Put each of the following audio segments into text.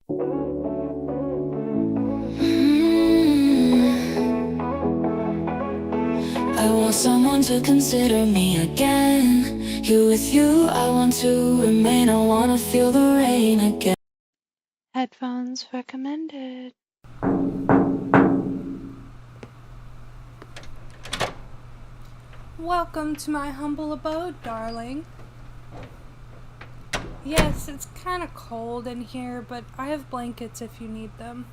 I want someone to consider me again. Here with you, I want to remain. I wanna feel the rain again. Headphones recommended. Welcome to my humble abode, darling. Yes, it's kind of cold in here, but I have blankets if you need them.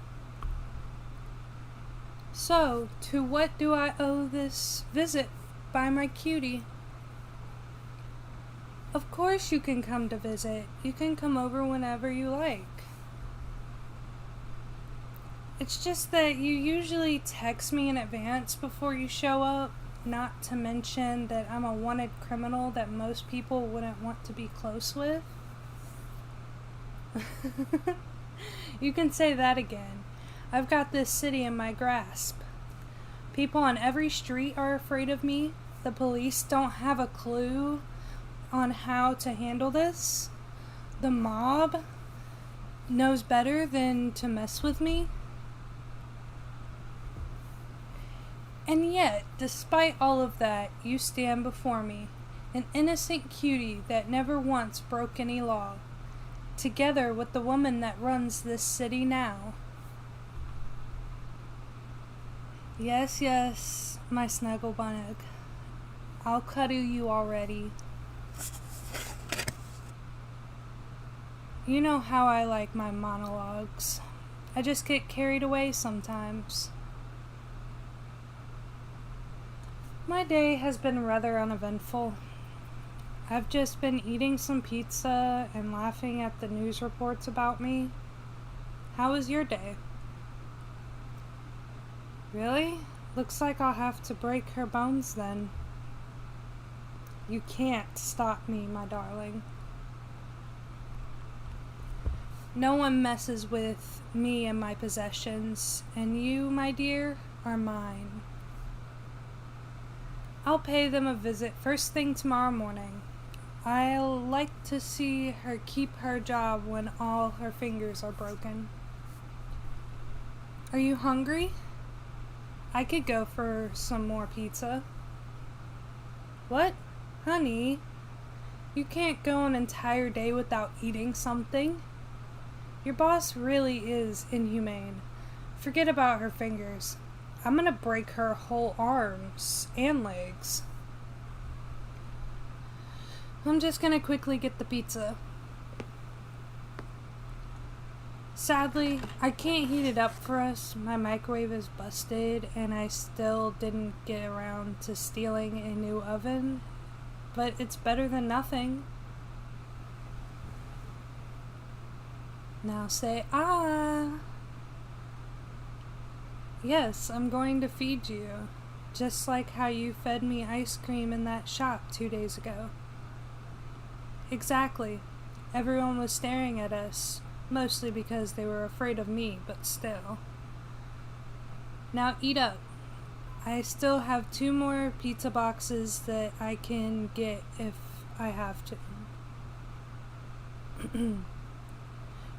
So, to what do I owe this visit by my cutie? Of course you can come to visit. You can come over whenever you like. It's just that you usually text me in advance before you show up, not to mention that I'm a wanted criminal that most people wouldn't want to be close with. You can say that again. I've got this city in my grasp. People on every street are afraid of me. The police don't have a clue on how to handle this. The mob knows better than to mess with me. And yet, despite all of that, you stand before me, an innocent cutie that never once broke any law, together with the woman that runs this city now. Yes, yes, my snuggle bug. I'll cuddle you already. You know how I like my monologues. I just get carried away sometimes. My day has been rather uneventful. I've just been eating some pizza and laughing at the news reports about me. How was your day? Really? Looks like I'll have to break her bones then. You can't stop me, my darling. No one messes with me and my possessions, and you, my dear, are mine. I'll pay them a visit first thing tomorrow morning. I'll like to see her keep her job when all her fingers are broken. Are you hungry? I could go for some more pizza. What? Honey, you can't go an entire day without eating something. Your boss really is inhumane. Forget about her fingers. I'm gonna break her whole arms and legs. I'm just gonna quickly get the pizza. Sadly, I can't heat it up for us. My microwave is busted and I still didn't get around to stealing a new oven. But it's better than nothing. Now say ah. Yes, I'm going to feed you. Just like how you fed me ice cream in that shop 2 days ago. Exactly. Everyone was staring at us. Mostly because they were afraid of me, but still. Now eat up. I still have 2 more pizza boxes that I can get if I have to.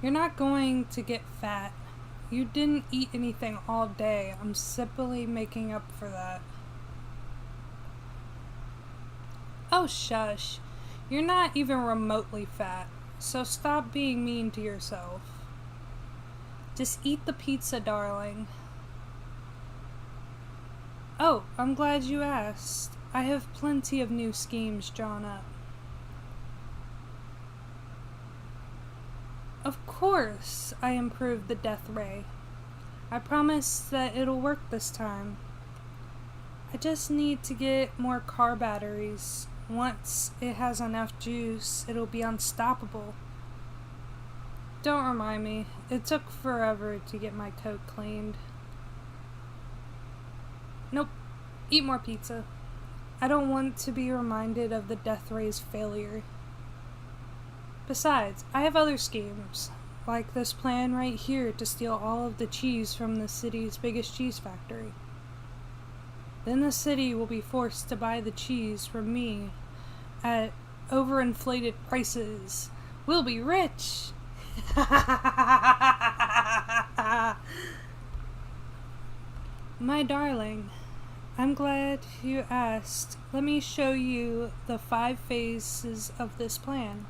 You're not going to get fat. You didn't eat anything all day. I'm simply making up for that. Oh, shush. You're not even remotely fat. So stop being mean to yourself. Just eat the pizza, darling. Oh, I'm glad you asked. I have plenty of new schemes drawn up. Of course, I improved the death ray. I promise that it'll work this time. I just need to get more car batteries. Once it has enough juice, it'll be unstoppable. Don't remind me. It took forever to get my coat cleaned. Nope. Eat more pizza. I don't want to be reminded of the death ray's failure. Besides, I have other schemes, like this plan right here to steal all of the cheese from the city's biggest cheese factory. Then the city will be forced to buy the cheese from me at overinflated prices. We'll be rich! My darling, I'm glad you asked. Let me show you the 5 phases of this plan.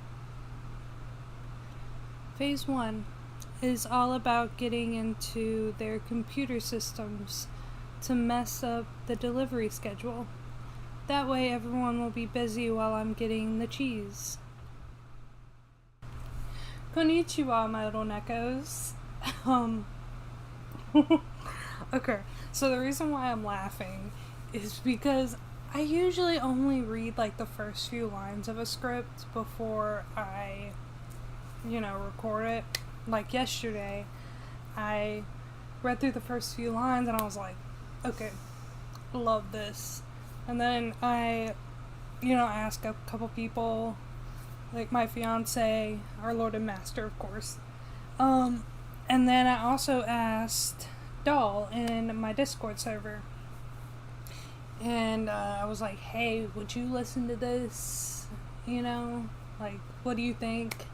Phase 1 is all about getting into their computer systems to mess up the delivery schedule. That way everyone will be busy while I'm getting the cheese. Konnichiwa, my little neckos. Okay, so the reason why I'm laughing is because I usually only read like the first few lines of a script before I, record it. Like yesterday, I read through the first few lines and I was like, okay, love this. And then I, asked a couple people, like my fiance, our Lord and Master, of course. And then I also asked Doll in my Discord server. And I was like, hey, would you listen to this? Like, what do you think?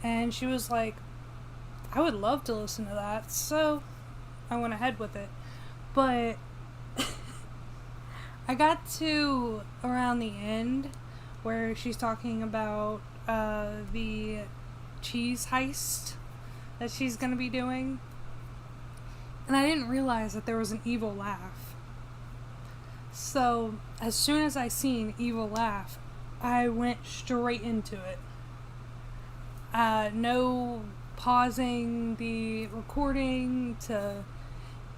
And she was like, I would love to listen to that. So I went ahead with it. But I got to around the end where she's talking about the cheese heist that she's going to be doing. And I didn't realize that there was an evil laugh. So as soon as I seen evil laugh, I went straight into it. No pausing the recording to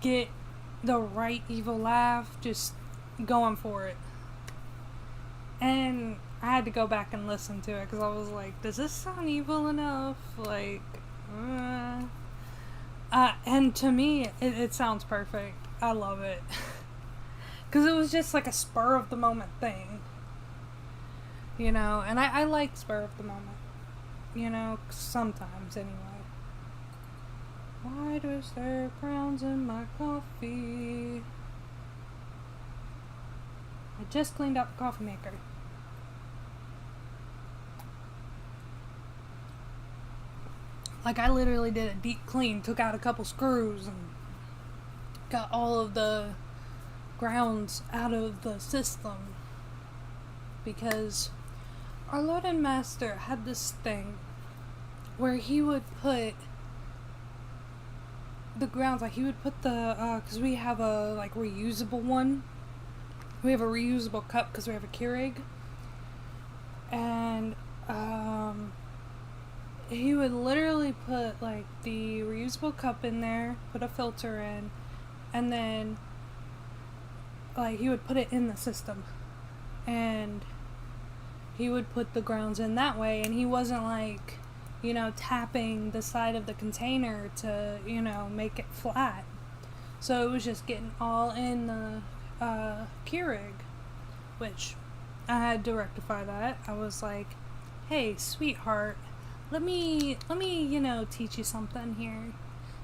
get the right evil laugh, just going for it. And I had to go back and listen to it because I was like, does this sound evil enough? Like, and to me, it sounds perfect. I love it. Because it was just like a spur of the moment thing. And I like spur of the moment. Sometimes anyway. Why does there grounds in my coffee? I just cleaned out the coffee maker. Like, I literally did a deep clean, took out a couple screws, and got all of the grounds out of the system. Because our Lord and Master had this thing where he would put the grounds, like he would put the, because we have a, like, reusable one. We have a reusable cup because we have a Keurig. And, he would literally put, like, the reusable cup in there, put a filter in, and then, like, he would put it in the system. And he would put the grounds in that way, and he wasn't, like, tapping the side of the container to, make it flat. So it was just getting all in the Keurig, which I had to rectify that. I was like, hey, sweetheart, let me, teach you something here.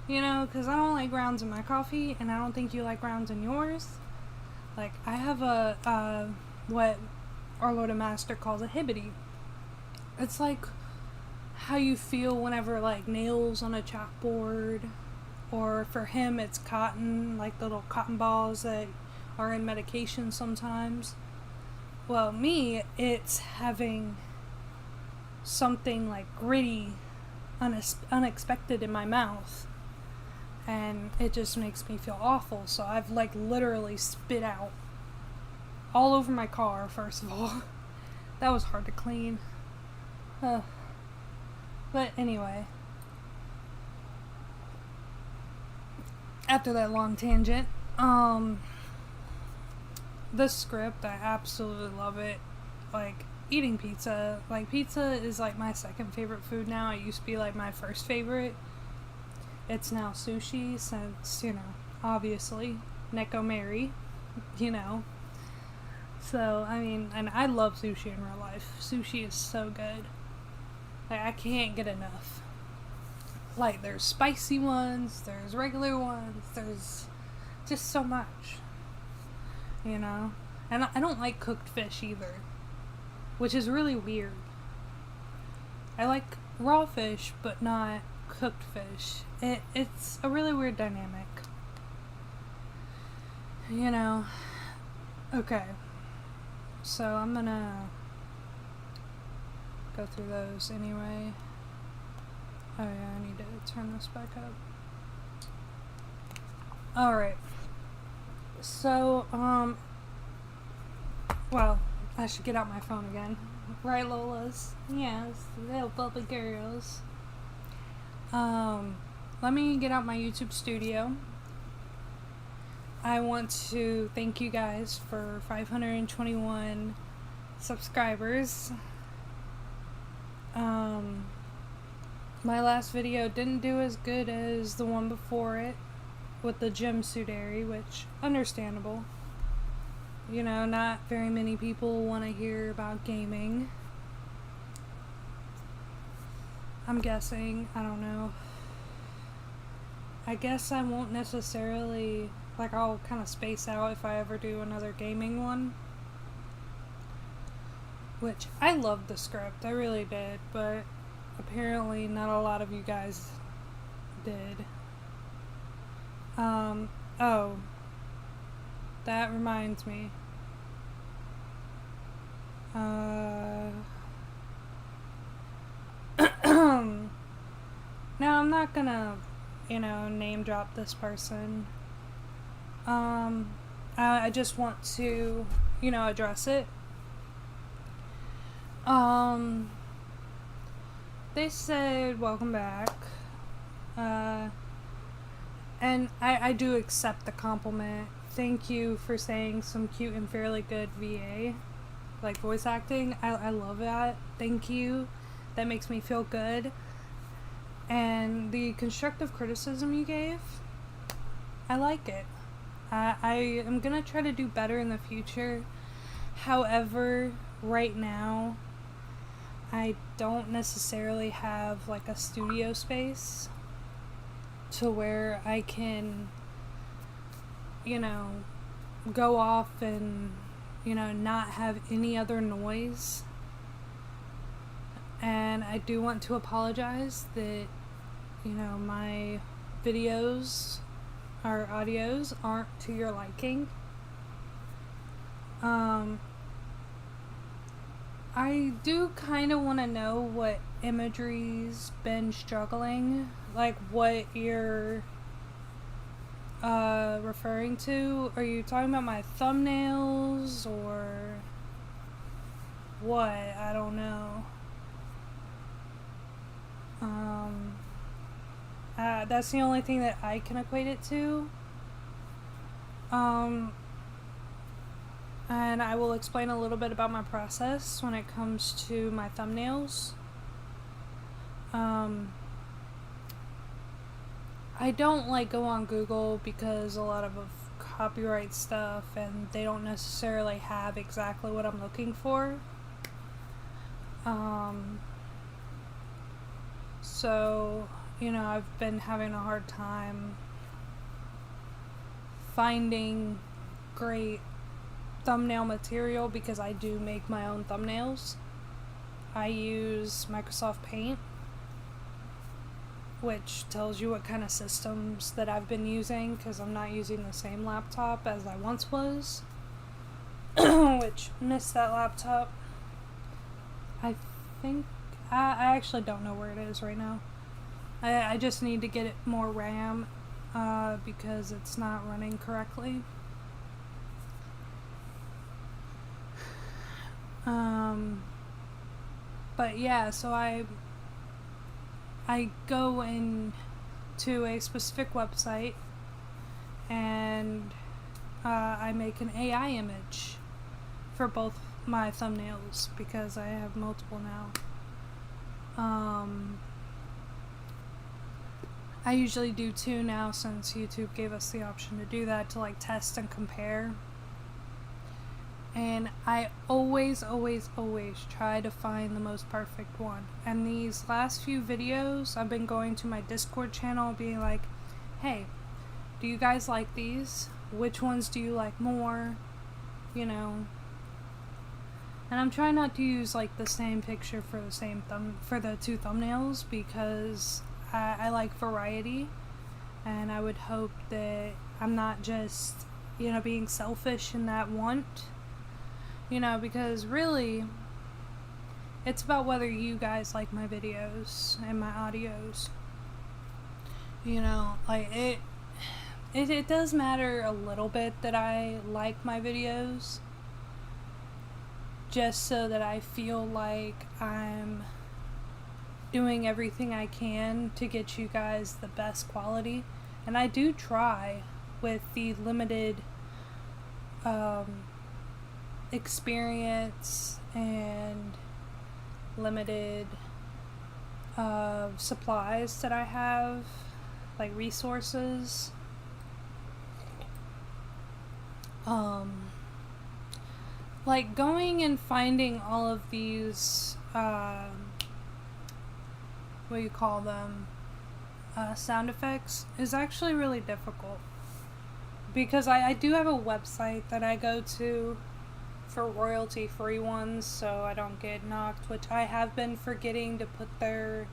Because I don't like grounds in my coffee, and I don't think you like grounds in yours. Like, I have a, what our Lord and Master calls a hibbity. It's like how you feel whenever, like, nails on a chalkboard, or for him it's cotton, like the little cotton balls that are in medication sometimes. Well, me, it's having something like gritty, unexpected in my mouth, and it just makes me feel awful. So I've, like, literally spit out all over my car, first of all. That was hard to clean. But anyway, after that long tangent, the script, I absolutely love it. Like, eating pizza. Like, pizza is, like, my second favorite food now. It used to be, like, my first favorite. It's now sushi since, obviously, Neko Mary, So, I mean, and I love sushi in real life. Sushi is so good. Like, I can't get enough. Like, there's spicy ones, there's regular ones, there's just so much. And I don't like cooked fish either, which is really weird. I like raw fish, but not cooked fish. It's a really weird dynamic. you know, okay. So I'm gonna go through those anyway. Oh yeah, I need to turn this back up. Alright. So, well, I should get out my phone again. Right, Lolas? Yes, little bubbly girls. Let me get out my YouTube studio. I want to thank you guys for 521 subscribers. My last video didn't do as good as the one before it with the gym Suderi, which understandable. You know, not very many people want to hear about gaming. I'm guessing, I don't know. I guess I won't necessarily, like, I'll kind of space out if I ever do another gaming one. Which, I loved the script, I really did, but apparently not a lot of you guys did. Oh, that reminds me. Now I'm not gonna, name drop this person. I just want to, address it. They said, welcome back. And I do accept the compliment. Thank you for saying some cute and fairly good VA. Like voice acting. I love that. Thank you. That makes me feel good. And the constructive criticism you gave, I like it. I am gonna try to do better in the future. However, right now, I don't necessarily have like a studio space to where I can, go off and, not have any other noise. And I do want to apologize that, my videos or audios aren't to your liking. I do kind of want to know what imagery's been struggling, like what you're referring to. Are you talking about my thumbnails or what? I don't know. That's the only thing that I can equate it to. And I will explain a little bit about my process when it comes to my thumbnails. I don't go on Google because a lot of copyright stuff and they don't necessarily have exactly what I'm looking for. So, I've been having a hard time finding great thumbnail material because I do make my own thumbnails. I use Microsoft Paint, which tells you what kind of systems that I've been using because I'm not using the same laptop as I once was, which missed that laptop. I think I actually don't know where it is right now. I just need to get it more RAM because it's not running correctly. But yeah, so I go into a specific website and I make an AI image for both my thumbnails because I have multiple now. I usually do 2 now since YouTube gave us the option to do that, to test and compare. And I always try to find the most perfect one. And these last few videos, I've been going to my Discord channel being like, hey, do you guys like these? Which ones do you like more? And I'm trying not to use the same picture for the for the 2 thumbnails because I like variety, and I would hope that I'm not just being selfish in that want. Because really, it's about whether you guys like my videos and my audios. It does matter a little bit that I like my videos, just so that I feel like I'm doing everything I can to get you guys the best quality. And I do try with the limited experience and limited supplies that I have, like resources. Like going and finding all of these what do you call them, sound effects is actually really difficult, because I do have a website that I go to for royalty free ones so I don't get knocked, which I have been forgetting to put their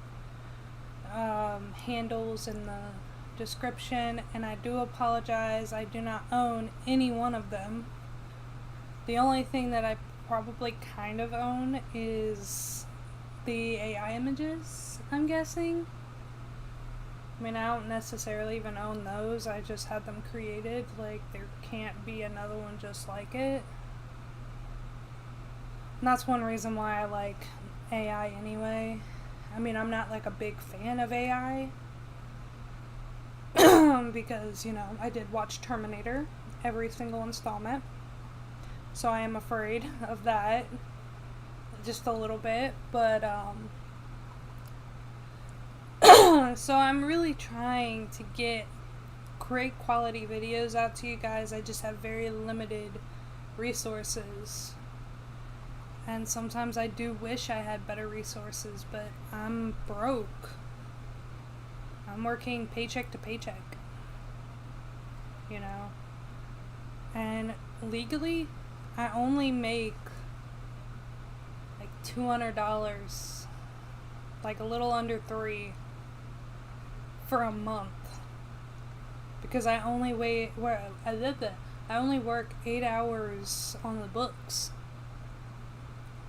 handles in the description, and I do apologize. I do not own any one of them. The only thing that I probably kind of own is the AI images, I'm guessing. I mean, I don't necessarily even own those. I just had them created. Like, there can't be another one just like it. And that's one reason why I like AI anyway. I mean, I'm not like a big fan of AI. Because, I did watch Terminator, every single installment. So I am afraid of that. Just a little bit. But, so I'm really trying to get great quality videos out to you guys. I just have very limited resources. And sometimes I do wish I had better resources, but I'm broke. I'm working paycheck to paycheck. And legally, I only make like $200, like a little under $3 for a month. Because I only I only work 8 hours on the books.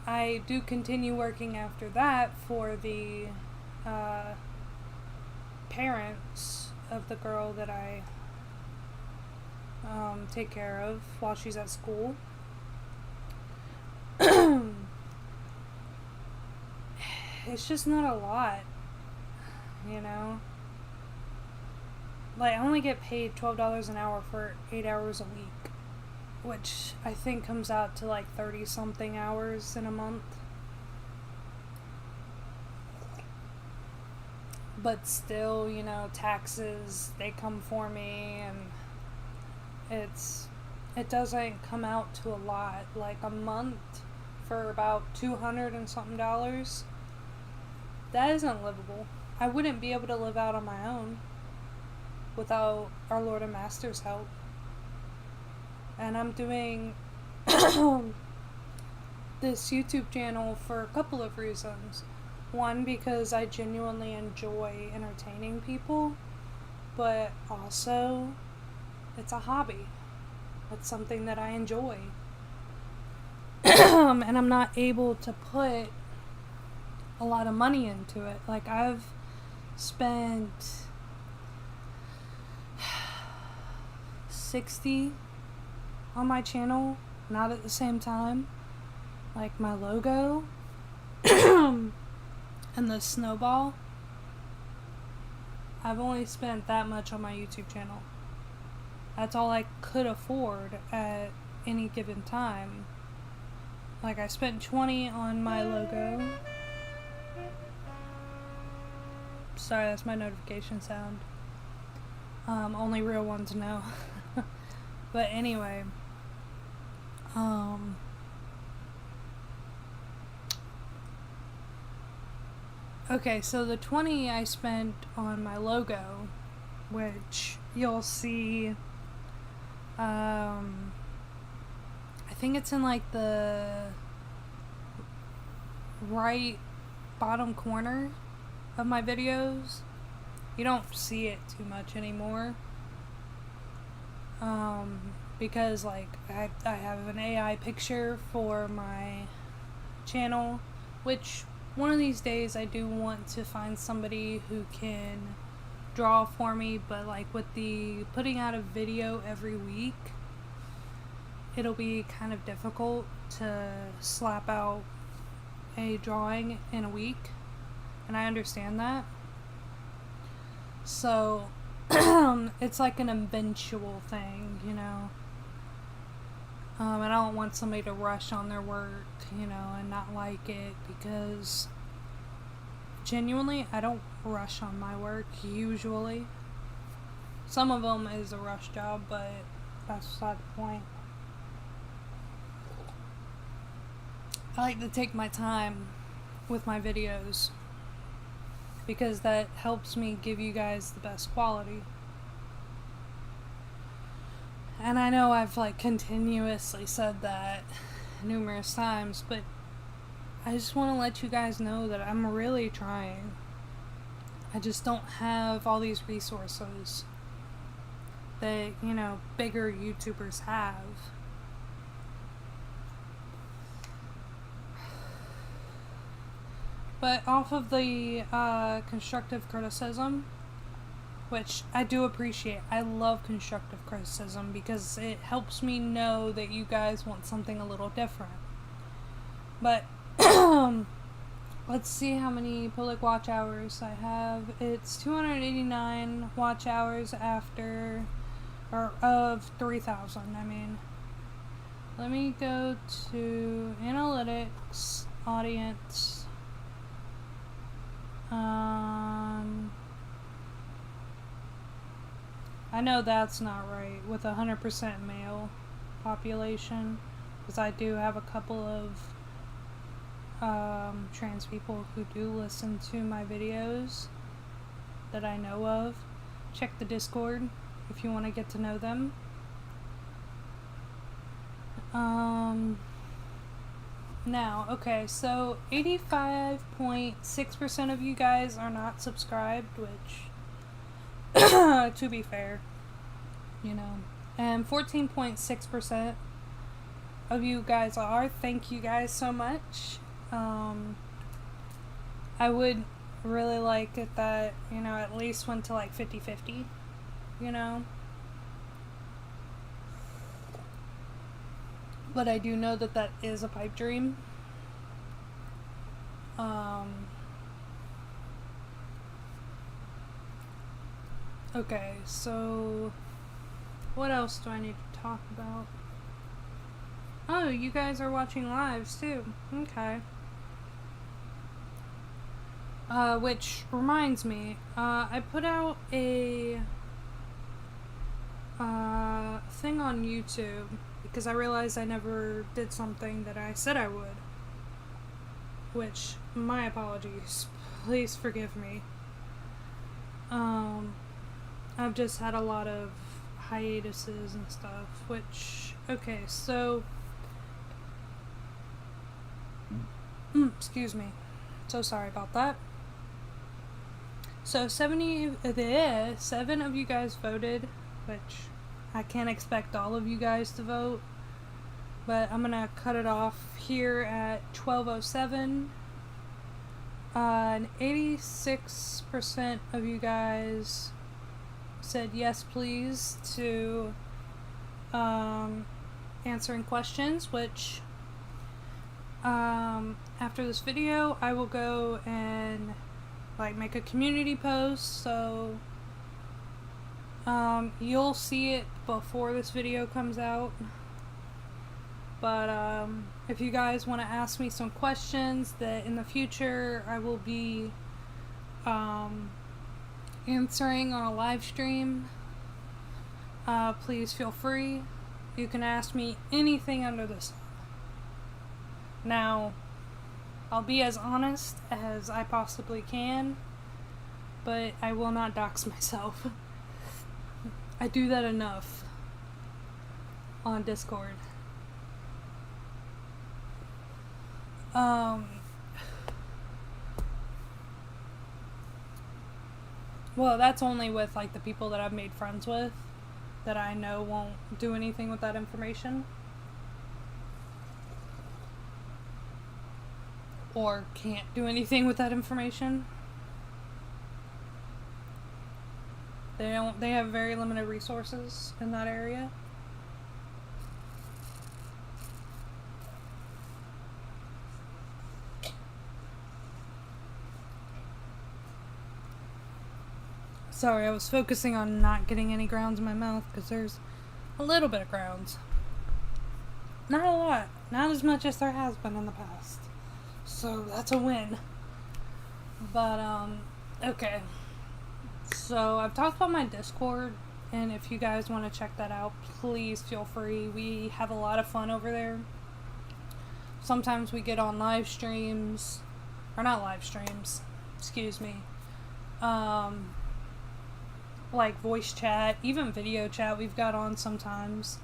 I do continue working after that for the parents of the girl that I take care of while she's at school. It's just not a lot, Like, I only get paid $12 an hour for 8 hours a week, which I think comes out to like 30-something hours in a month. But still, taxes, they come for me, and it doesn't come out to a lot. Like a month for about $200 and something, that isn't livable. I wouldn't be able to live out on my own without our Lord and Master's help. And I'm doing this YouTube channel for a couple of reasons. One, because I genuinely enjoy entertaining people, but also it's a hobby. It's something that I enjoy. And I'm not able to put a lot of money into it. Like, I've spent $60 on my channel, not at the same time. Like my logo and the snowball. I've only spent that much on my YouTube channel. That's all I could afford at any given time. Like, I spent $20 on my logo. Sorry, that's my notification sound. Only real ones know. But anyway, okay, so the $20 I spent on my logo, which you'll see, I think it's in like the right bottom corner of my videos. You don't see it too much anymore. because like I have an AI picture for my channel, which one of these days I do want to find somebody who can draw for me, but like with the putting out a video every week, it'll be kind of difficult to slap out a drawing in a week, and I understand that. So it's like an eventual thing, you know. I don't want somebody to rush on their work, you know, and not like it, because genuinely, I don't rush on my work, usually. Some of them is a rush job, but that's beside the point. I like to take my time with my videos, because that helps me give you guys the best quality. And I know I've like continuously said that numerous times, but I just want to let you guys know that I'm really trying. I just don't have all these resources that, you know, bigger YouTubers have. But off of the constructive criticism, which I do appreciate. I love constructive criticism because it helps me know that you guys want something a little different. But let's see how many public watch hours I have. It's 289 watch hours after, or of 3,000, I mean. Let me go to analytics, audience. I know that's not right with 100% male population, because I do have a couple of trans people who do listen to my videos that I know of. Check the Discord if you want to get to know them. Now, okay, so 85.6% of you guys are not subscribed, which, to be fair, you know, and 14.6% of you guys are. Thank you guys so much. I would really like it that, you know, at least went to like 50-50, you know. But I do know that that is a pipe dream. Okay, so what else do I need to talk about? Oh, you guys are watching lives too. Okay. Which reminds me, I put out a thing on YouTube because I realized I never did something that I said I would. Which, my apologies. Please forgive me. I've just had a lot of hiatuses and stuff, which, okay, so, excuse me. So sorry about that. So 7 of you guys voted, which I can't expect all of you guys to vote, but I'm gonna cut it off here at 12:07. And 86% of you guys said yes please to answering questions, which after this video I will go and like make a community post, so you'll see it before this video comes out. But if you guys want to ask me some questions that in the future I will be answering on a live stream, please feel free. You can ask me anything under the sun. Now, I'll be as honest as I possibly can, but I will not dox myself. I do that enough on Discord. Well, that's only with like the people that I've made friends with. that I know won't do anything with that information. Or can't do anything with that information. They have very limited resources in that area. Sorry, I was focusing on not getting any grounds in my mouth because there's a little bit of grounds. Not a lot. Not as much as there has been in the past. So that's a win. But, okay. So I've talked about my Discord, and if you guys want to check that out, please feel free. We have a lot of fun over there. Sometimes we get on live streams, or not live streams, excuse me. Like voice chat, even video chat we've got on sometimes.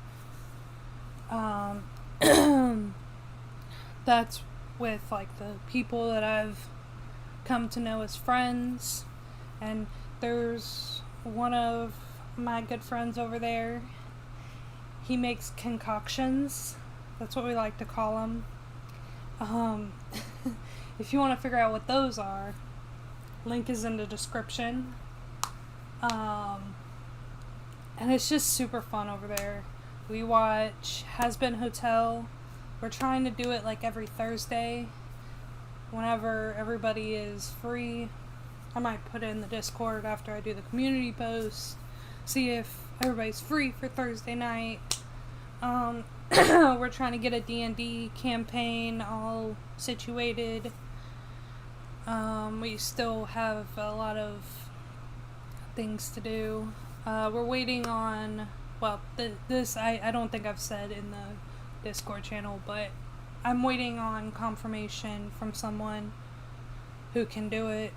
That's with like the people that I've come to know as friends. And there's one of my good friends over there. He makes concoctions. That's what we like to call them. If you want to figure out what those are, link is in the description. And it's just super fun over there. We watch Has Been Hotel. We're trying to do it like every Thursday whenever everybody is free. I might put it in the Discord after I do the community post, see if everybody's free for Thursday night. We're trying to get a D&D campaign all situated. We still have a lot of things to do. We're waiting on, well, this I don't think I've said in the Discord channel, but I'm waiting on confirmation from someone who can do it.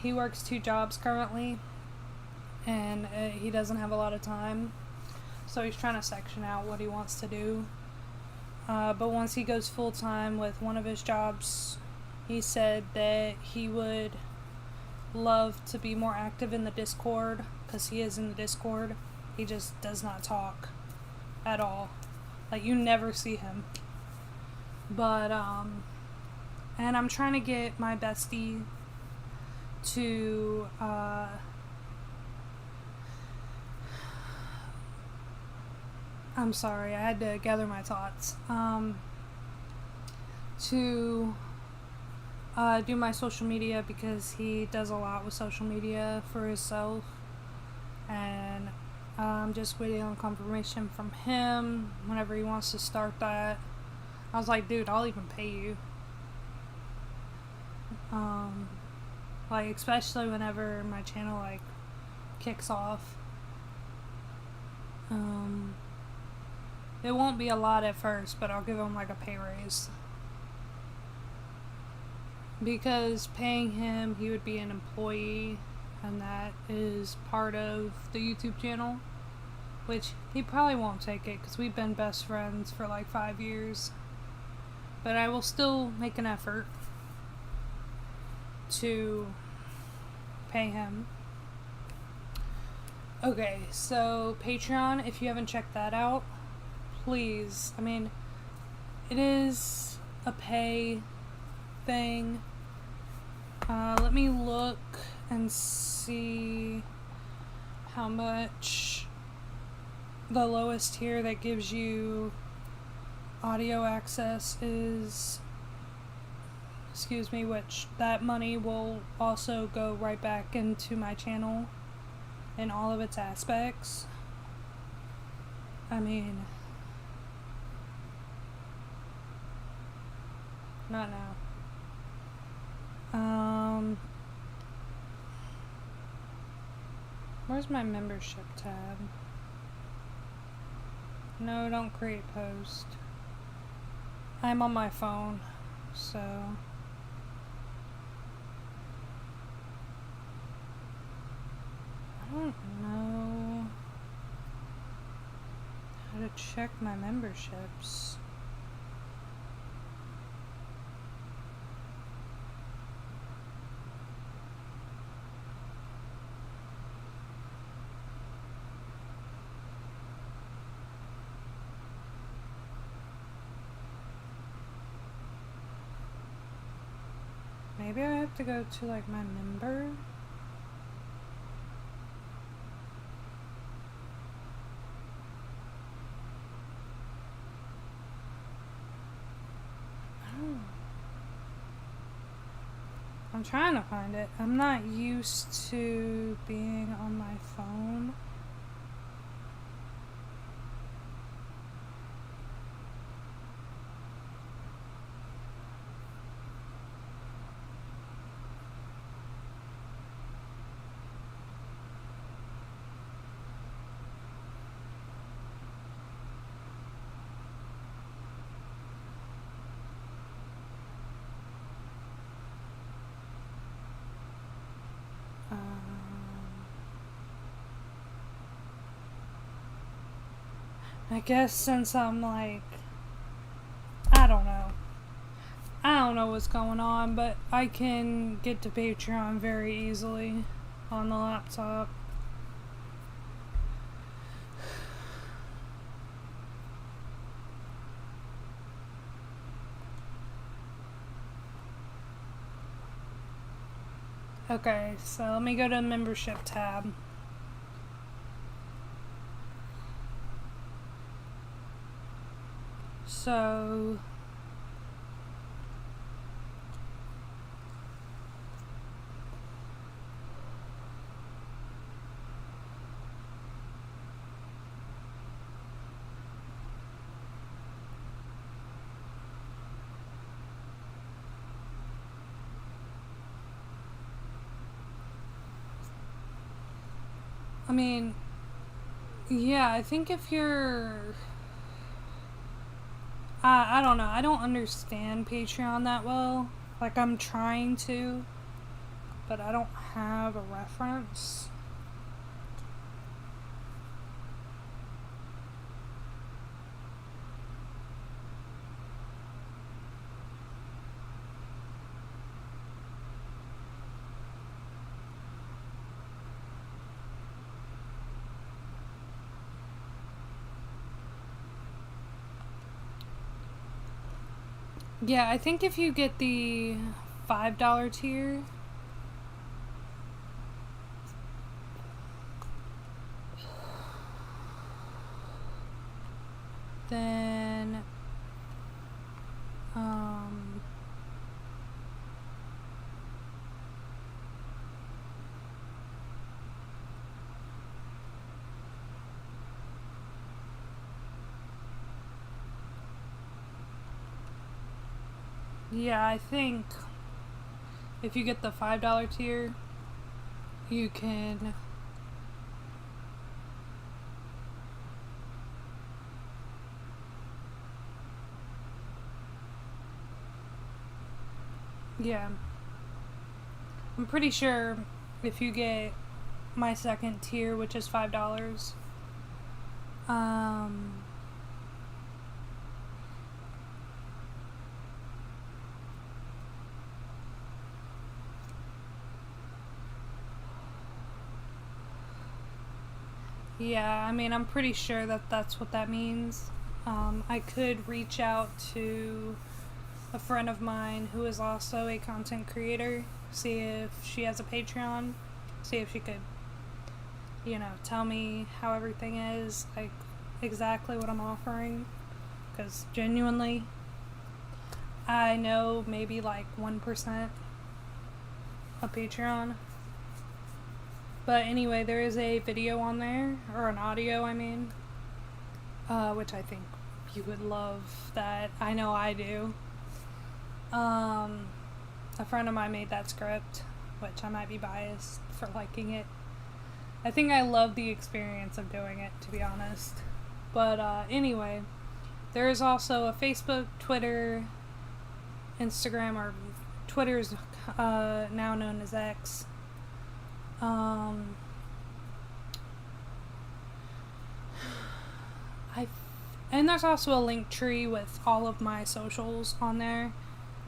He works 2 jobs currently, and he doesn't have a lot of time, so he's trying to section out what he wants to do. But once he goes full-time with one of his jobs, he said that he would love to be more active in the Discord, because he is in the Discord. He just does not talk at all. Like, you never see him. But, and I'm trying to get my bestie to, I'm sorry, I had to gather my thoughts. To do my social media, because he does a lot with social media for himself, and I'm just waiting on confirmation from him whenever he wants to start that. I was like, dude, I'll even pay you. Like, especially whenever my channel like kicks off. It won't be a lot at first, but I'll give him like a pay raise. Because paying him, he would be an employee, and that is part of the YouTube channel, which he probably won't take it because we've been best friends for like 5 years. But I will still make an effort to pay him. Okay, so Patreon, if you haven't checked that out, please. I mean, it is a pay thing. Let me look and see how much the lowest tier that gives you audio access is. Excuse me, which that money will also go right back into my channel in all of its aspects. I mean, not now. Where's my membership tab? No, don't create post. I'm on my phone, so I don't know how to check my memberships. maybe I have to go to like my member. I'm trying to find it. I'm not used to being on my phone. I guess since I'm like, I don't know. I don't know what's going on, but I can get to Patreon very easily on the laptop. Okay, so let me go to the membership tab. So I mean, yeah, I think if you're I don't know. I don't understand Patreon that well. Like, I'm trying to, but I don't have a reference. Yeah, I think if you get the $5 tier, then yeah, I think if you get the $5 tier, you can yeah. I'm pretty sure if you get my second tier, which is $5, yeah, I mean, I'm pretty sure that that's what that means. I could reach out to a friend of mine who is also a content creator, see if she has a Patreon, see if she could, tell me how everything is, like exactly what I'm offering. Because genuinely, I know maybe like 1% of Patreon. But anyway, there is a video on there, or an audio, I mean, which I think you would love that. I know I do. A friend of mine made that script, which I might be biased for liking it. I think I love the experience of doing it, to be honest. But anyway, there is also a Facebook, Twitter, Instagram, or Twitter's now known as X. And there's also a link tree with all of my socials on there.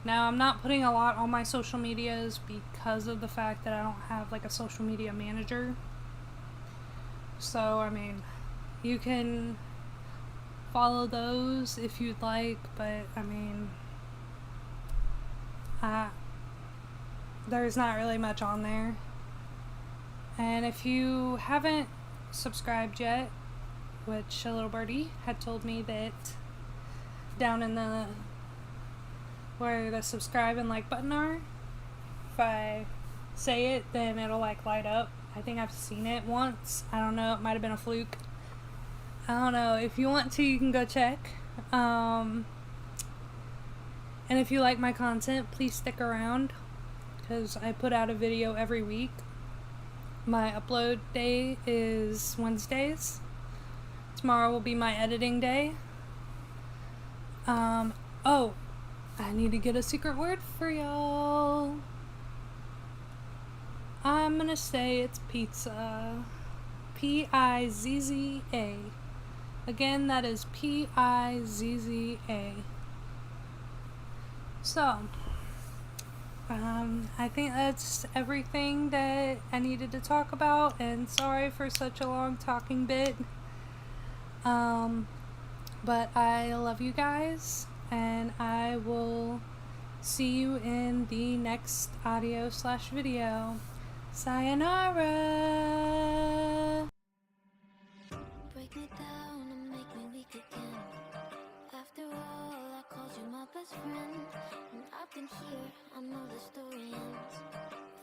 Now, I'm not putting a lot on my social medias because of the fact that I don't have like a social media manager. So, I mean, you can follow those if you'd like, but I mean, there's not really much on there. And if you haven't subscribed yet, which a little birdie had told me that down in the where the subscribe and like button are, if I say it, then it'll like light up. I think I've seen it once. I don't know, it might have been a fluke. I don't know. If you want to, you can go check. And if you like my content, please stick around, because I put out a video every week. My upload day is Wednesdays. Tomorrow will be my editing day. Oh, I need to get a secret word for y'all. I'm gonna say it's pizza. P-I-Z-Z-A. Again, that is P-I-Z-Z-A. So, I think that's everything that I needed to talk about, and sorry for such a long talking bit. But I love you guys, and I will see you in the next audio/video. Sayonara! Break me down and make me weak again. After all, I called you my best friend, and I've been here, I know the story ends.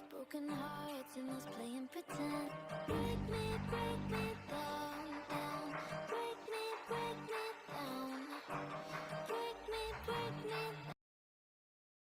Broken hearts and us playing pretend. Break me